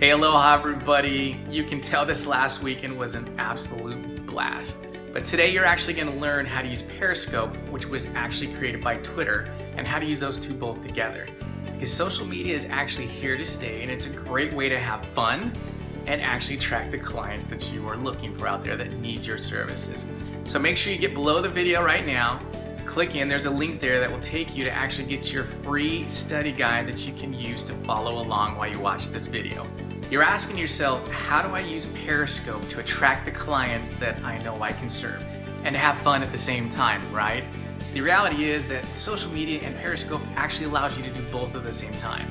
Hey, aloha everybody. You can tell this last weekend was an absolute blast. But today you're actually going to learn how to use Periscope, which was actually created by Twitter, and how to use those two both together. Because social media is actually here to stay, and it's a great way to have fun and actually track the clients that you are looking for out there that need your services. So make sure you get below the video right now, click in, there's a link there that will take you to actually get your free study guide that you can use to follow along while you watch this video. You're asking yourself, how do I use Periscope to attract the clients that I know I can serve and have fun at the same time, right? So the reality is that social media and Periscope actually allows you to do both at the same time.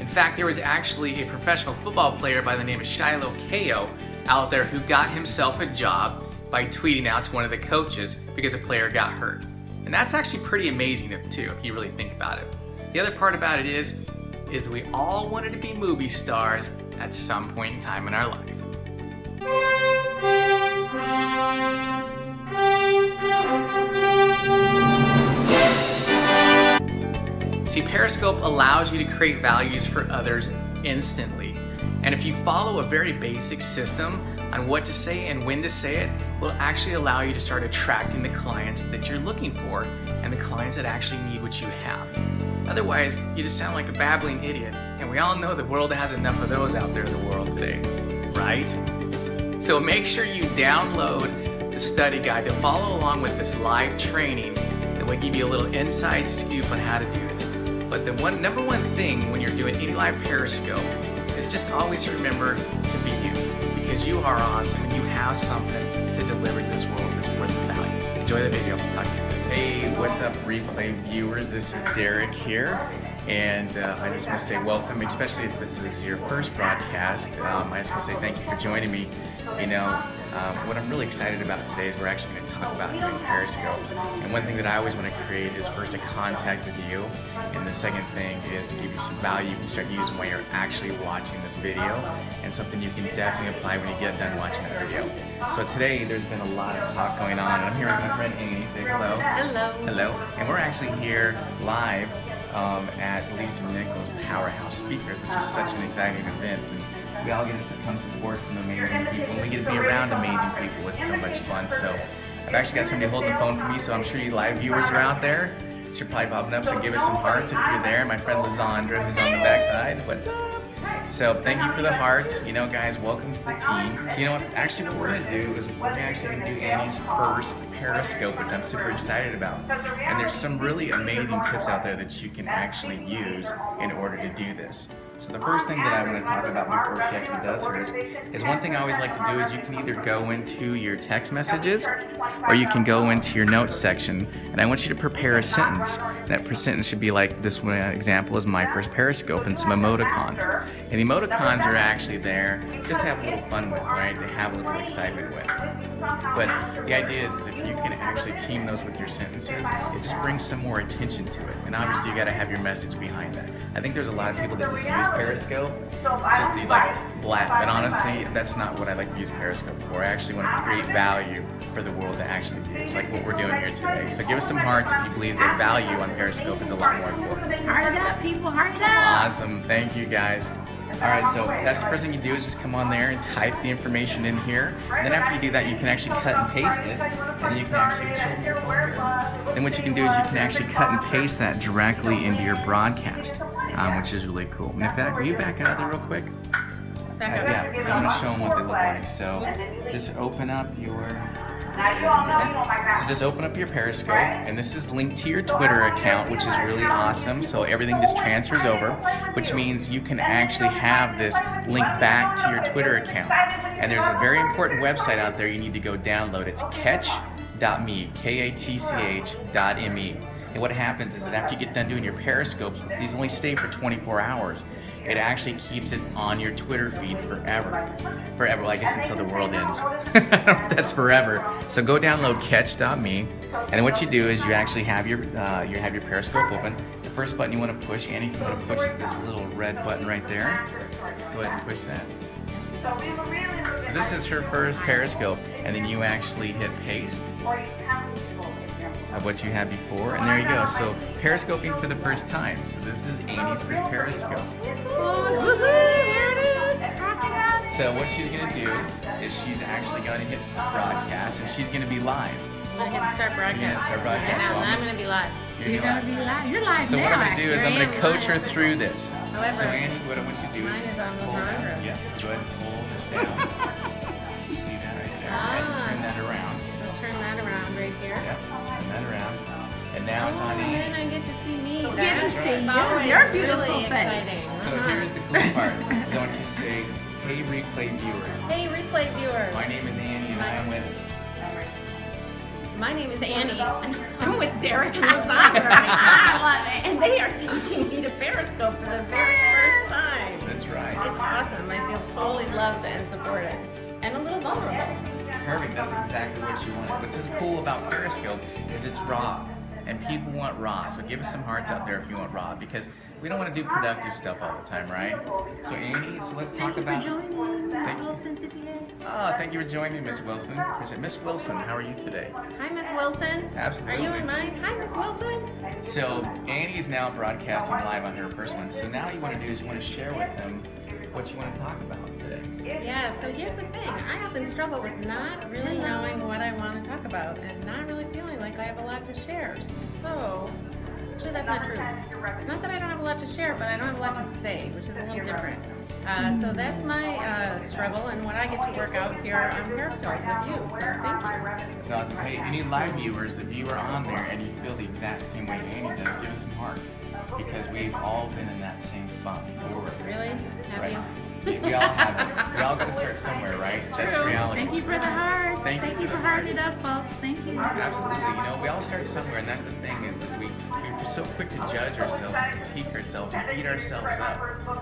In fact, there was actually a professional football player by the name of Shiloh Ko out there who got himself a job by tweeting out to one of the coaches because a player got hurt. And that's actually pretty amazing too, if you really think about it. The other part about it is we all wanted to be movie stars at some point in time in our life. See, Periscope allows you to create values for others instantly. And if you follow a very basic system on what to say and when to say it, will actually allow you to start attracting the clients that you're looking for and the clients that actually need what you have. Otherwise, you just sound like a babbling idiot, and we all know the world has enough of those out there in the world today, right? So make sure you download the study guide to follow along with this live training that will give you a little inside scoop on how to do this. But the number one thing when you're doing any live Periscope is just always remember to be you, because you are awesome and you have something to deliver to this world that's worth the value. Enjoy the video. Talk to you soon. Hey, what's up, replay viewers? This is Derek here, and I just want to say welcome, especially if this is your first broadcast. I just want to say thank you for joining me. You know, what I'm really excited about today is we're actually going to talk about doing Periscopes. And one thing that I always want to create is first a contact with you, and the second thing is to give you some value you can start using while you're actually watching this video, and something you can definitely apply when you get done watching that video. So today there's been a lot of talk going on, and I'm here with my friend Amy. Say hello. Hello. Hello. And we're actually here live at Lisa Nichols Powerhouse Speakers, which is such an exciting event. And we all get to come support some amazing people. We get to be around amazing people. It's so much fun. So I've actually got somebody holding the phone for me, so I'm sure you live viewers are out there. So you're probably popping up, so give us some hearts if you're there. My friend Lizandra, who's on the backside. What's up? So thank you for the hearts. You know, guys, welcome to the team. So you know what? Actually, what we're going to do is we're actually going to do Annie's first Periscope, which I'm super excited about. And there's some really amazing tips out there that you can actually use in order to do this. So the first thing that I want to talk about before she actually does hers is one thing I always like to do is you can either go into your text messages or you can go into your notes section, and I want you to prepare a sentence. That sentence should be like this one example is my first Periscope, and some emoticons. And emoticons are actually there just to have a little fun with, right? To have a little excitement with. But the idea is if you can actually team those with your sentences, it just brings some more attention to it. And obviously you got to have your message behind that. I think there's a lot of people that just use Periscope just to like blab, but honestly that's not what I like to use Periscope for. I actually want to create value for the world to actually use, like what we're doing here today. So give us some hearts if you believe that value on Periscope is a lot more important. Heart it up, people, heart it up. Awesome, thank you guys. Alright, so that's the first thing you do is just come on there and type the information in here. And then after you do that, you can actually cut and paste it. And then you can actually show me your phone here. Then what you can do is you can actually cut and paste that directly into your broadcast, which is really cool. And in fact, will you back out of there real quick? Yeah, because I want to show them what they look like. So just open up your... So just open up your Periscope, and this is linked to your Twitter account, which is really awesome. So everything just transfers over, which means you can actually have this link back to your Twitter account. And there's a very important website out there you need to go download. It's catch.me, Katch.me. And what happens is that after you get done doing your Periscopes, since these only stay for 24 hours, it actually keeps it on your Twitter feed forever. Forever, well, I guess until the world ends. I don't know if that's forever. So go download catch.me, and then what you do is you actually have your Periscope open. The first button you want to push, Annie, if you want to push, is this little red button right there. Go ahead and push that. So this is her first Periscope, and then you actually hit paste of what you had before, and there you go. So Periscoping for the first time. So this is Amy's first Periscope. Oh, here it is. Rock it out. So what she's going to do is she's actually going to hit broadcast, and she's going to be live. I'm going to hit start broadcast. You're gonna start broadcast, Yeah, so I'm going to be live. You're going to be live. You're live So now, what I'm going to do is I'm going to coach her live. through this. However, so Annie, what I want you to do mine is just almost pull down. 100. Yeah, so go ahead and pull this down. You see that right there? And turn that around. So turn that around right here. Yep, turn that around. And now it's on and Annie. then I get to see me. get to see That's you. always Your beautiful really face. exciting. So here's the cool part. Don't you say, hey replay viewers. Hey, replay viewers. My name is Annie and I am with... My name is Annie, and I'm with Derek and Lysandra. I love it. And they are teaching me to Periscope for the very first time. That's right. It's awesome. I feel totally loved and supported. And a little vulnerable. Perfect. That's exactly what you wanted. What's so cool about Periscope is it's raw. And people want raw. So give us some hearts out there if you want raw. Because we don't want to do productive stuff all the time, right? So Annie, so let's talk about... Thank you for joining Miss Thank you. Wilson today. Oh, thank you for joining me, Miss Wilson. Appreciate it. Miss Wilson, how are you today? Hi, Miss Wilson. Absolutely. Are you in mine? Hi, Miss Wilson. So Annie is now broadcasting live on her first one. So now what you want to do is you want to share with them what you want to talk about today. Yeah, so here's the thing. I often struggle with not really knowing what I want to talk about and not really feeling like I have a lot to share. So, actually that's not true. It's not that I don't have a lot to share, but I don't have a lot to say, which is a little different. So that's my struggle and what I get to work out here on Periscope with you. So thank you. It's awesome. Hey, any live viewers, if you are on there and you feel the exact same way Annie does, give us some hearts. Because we've all been in that same spot before. Really? Have Right. you? We all have it. We all got to start somewhere, right? That's true. reality. Thank you for the hearts. Thank you Thank you for for the hearting hearts. it up, folks. Thank you. Absolutely. You know, we all start somewhere, and that's the thing is that we're so quick to judge ourselves, and critique ourselves, and beat ourselves up.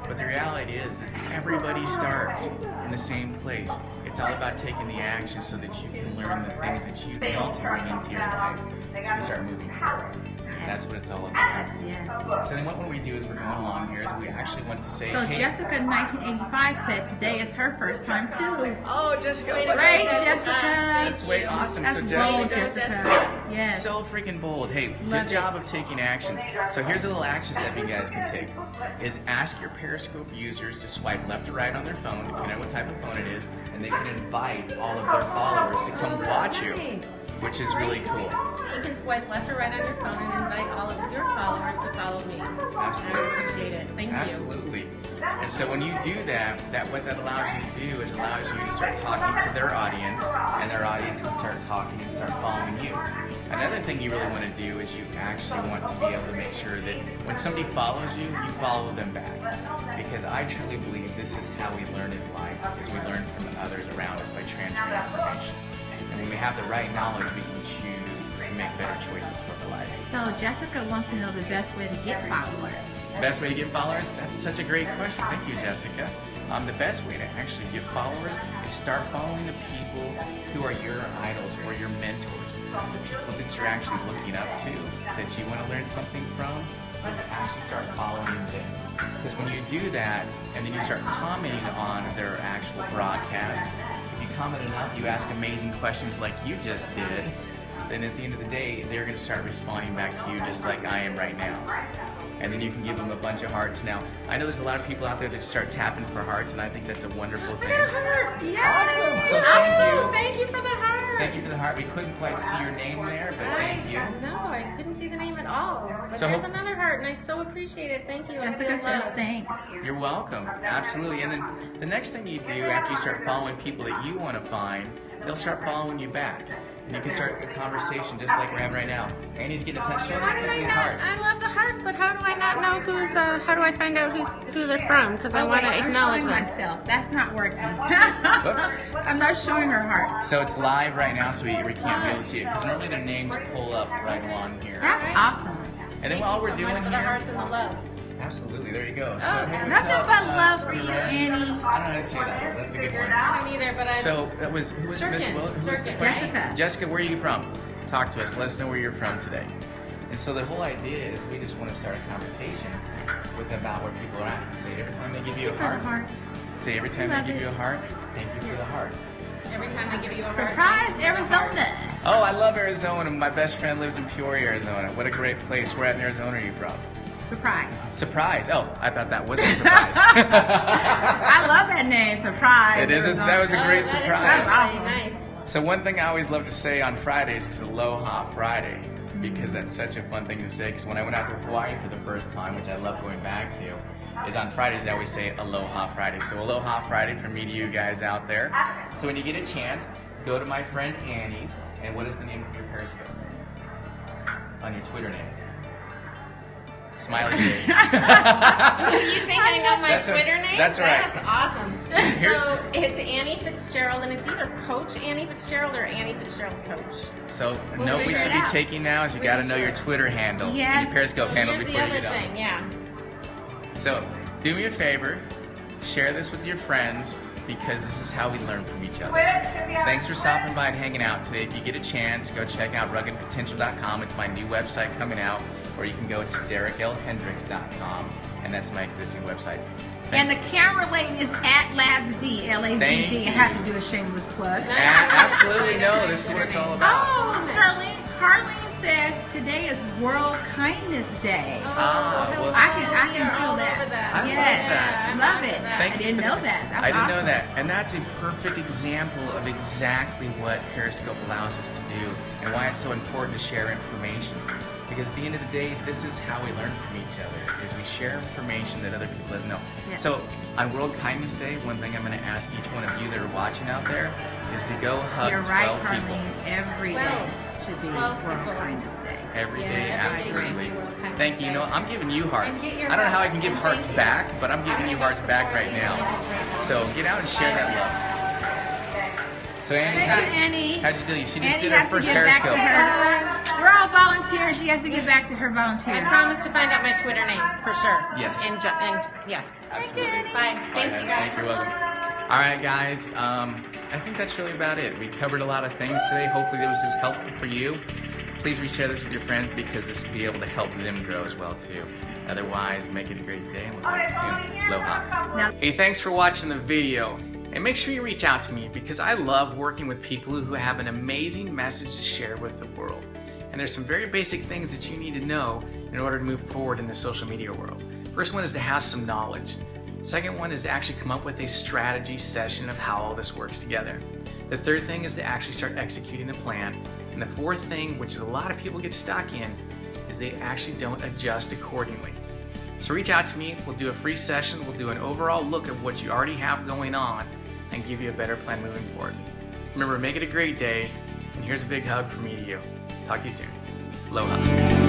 But the reality is that everybody starts in the same place. It's all about taking the action so that you can learn the things that you need to bring into your life so you start moving forward. That's what it's all about. Yes, yes. So then what we do is we're going along here is we actually want to say, So hey, Jessica in 1985 said today is her first time too. oh, Jessica, Way to go, Great, Jessica. Jessica. that's way awesome. That's So bold, Jessica, Jessica. Yes. so freaking bold. Hey, Love good it. job of taking action. So here's a little action step you guys can take. Is ask your Periscope users to swipe left or right on their phone, depending on what type of phone it is, and they can invite all of their followers to come watch you, Nice. which is really cool. So you can swipe left or right on your phone and invite all of your followers to follow me. Absolutely. I appreciate it. Thank you. Absolutely. And so when you do that, what that allows you to do is allows you to start talking to their audience, and their audience can start talking and start following you. Another thing you really want to do is you actually want to be able to make sure that when somebody follows you, you follow them back. Because I truly believe this is how we learn in life, is we learn from others around us by transferring information. And when we have the right knowledge, we can choose to make better choices for our life. So Jessica wants to know the best way to get followers. Best way to get followers? That's such a great question. Thank you, Jessica. The best way to actually get followers is start following the people who are your idols or your mentors, the people that you're actually looking up to, that you want to learn something from, is actually start following them. Because when you do that, and then you start commenting on their actual broadcast, if you comment enough, you ask amazing questions like you just did, then at the end of the day, they're going to start responding back to you just like I am right now. And then you can give them a bunch of hearts. Now, I know there's a lot of people out there that start tapping for hearts, and I think that's a wonderful thing. Yes. Awesome. So thank you. Thank you for the heart. Thank you for the heart. We couldn't quite see your name there, but thank you. No, I couldn't see the name at all. But So there's hope- another heart, and I so appreciate it. Thank you. I Jessica feel says loved. thanks. You're welcome. Absolutely. And then the next thing you do after you start following people that you want to find, they'll start following you back. And you can start a conversation just like we're having right now. Annie's getting in touch. Show these people these hearts. I love the hearts, but how do I not know who's? How do I find out who they're from? Because I Oh, want wait, to I'm acknowledge showing them. myself. That's not working. Whoops. I'm not showing her heart. So it's live right now, so we can't really see it. Because normally their names pull up right along here. That's awesome. And then while we're doing for the here, hearts and the love. absolutely, there you go. So, Oh, hey, what's Nothing up, but love for you, Sarah? Annie. I don't know how to say that. That's a good one. I don't either, but I. So that was who was Miss Sirkin. Will? Who was the Sirkin, question? right? Jessica. Jessica, where are you from? Talk to us. Let us know where you're from today. And so the whole idea is we just want to start a conversation with about where people are at. Say every time they give you a For the heart. heart. Say every time Love they give it. you a heart. Thank you for the heart. every time they give you a heart. Surprise, thank you for the heart. Arizona. Oh, I love Arizona. My best friend lives in Peoria, Arizona. What a great place. Where at in Arizona are you from? Surprise. Surprise. Oh, I thought that was a surprise. I love that name, Surprise. It is. That was a great surprise. That's really nice. So one thing I always love to say on Fridays is Aloha Friday, because that's such a fun thing to say. Because when I went out to Hawaii for the first time, which I love going back to, is on Fridays I always say Aloha Friday. So Aloha Friday from me to you guys out there. So when you get a chance, go to my friend Annie's, and what is the name of your Periscope? On your Twitter name. Smiley face. You think I know my That's Twitter name? That's right. That's awesome. Here's- So it's Annie Fitzgerald, and it's either Coach Annie Fitzgerald or Annie Fitzgerald Coach. So We'll note we figure should it be out. taking now is you got to know your Twitter handle and Yes. your Periscope So handle here's before the you other get on. thing, yeah. So do me a favor, share this with your friends, because this is how we learn from each other. Thanks for stopping by and hanging out today. If you get a chance, go check out ruggedpotential.com. It's my new website coming out, or you can go to dereklhendricks.com, and that's my existing website. And the camera lady is at LazD, L-A-Z-D. Thank I you. have to do a shameless plug. Absolutely no, this is what it's all about. Oh, Carlene says today is World Kindness Day. Well, I can feel that. I love Yes, that. love it. Thank I you didn't for know the- that. That's I didn't know awesome. that. And that's a perfect example of exactly what Periscope allows us to do and why it's so important to share information. Because at the end of the day, this is how we learn from each other, is we share information that other people doesn't know. Yeah. So on World Kindness Day, one thing I'm going to ask each one of you that are watching out there is to go hug You're 12 right, people. Carlene. Every day should be 12 World people. Kindness Day. Every Yeah, day, every day absolutely. should be World Kindness Thank you. You know, Day. I'm giving you hearts. And I get your don't know how I hearts. can give And hearts thank you. back, but I'm giving you hearts back right now. So get out and share that love. So Annie, Thank you, Annie. how'd you do? She just Annie did her has to first get back Periscope. to her. We're all volunteers. She has to get back to her I volunteer. promise to find out my Twitter name for sure. Yes. And yeah. Absolutely. Bye. Thanks, you guys. Thank you. You're welcome. All right, guys. I think that's really about it. We covered a lot of things today. Hopefully, this was helpful for you. Please reshare this with your friends, because this will be able to help them grow as well too. Otherwise, make it a great day, and we'll talk to you soon. Aloha. Now, Hey, thanks for watching the video. And make sure you reach out to me, because I love working with people who have an amazing message to share with the world. And there's some very basic things that you need to know in order to move forward in the social media world. First one is to have some knowledge. The second one is to actually come up with a strategy session of how all this works together. The third thing is to actually start executing the plan. And the fourth thing, which a lot of people get stuck in, is they actually don't adjust accordingly. So reach out to me, we'll do a free session, we'll do an overall look at what you already have going on and give you a better plan moving forward. Remember, make it a great day, and here's a big hug from me to you. Talk to you soon. Aloha.